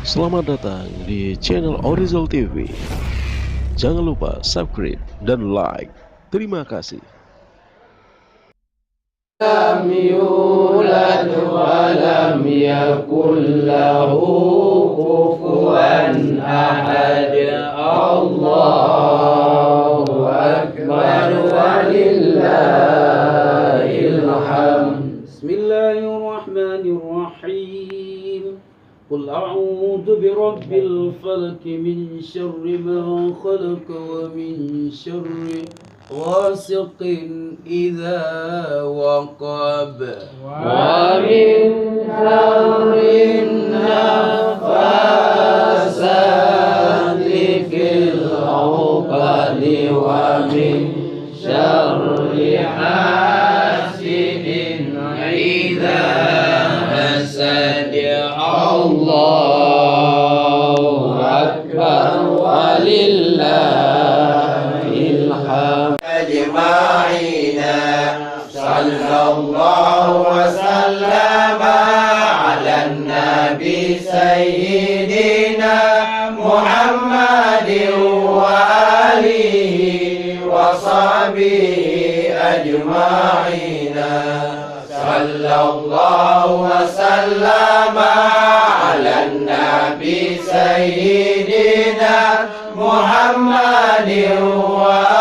Selamat datang di channel Orizal TV. Jangan lupa subscribe dan like. Terima kasih. Lam yulad wa lam yakul lahu kufuwan ahad. Allahu akbar walillahil hamd. Bismillahirrahmanirrahim. Qul a'udzu birabbil falaq min syarri ma khalaq wa min syarri ghasiqin idza waqab wa min syarri naffasati fil 'uqad wa min syarri hasidin idza hasad. Allahu akbar walillahil hamd. Ajma'ina sallallahu wa sallama ala nabi sayyidina Muhammadin wa alihi wa sahbihi ajma'ina sallallahu wa sallama ala nabi sayyidina Muhammadin wa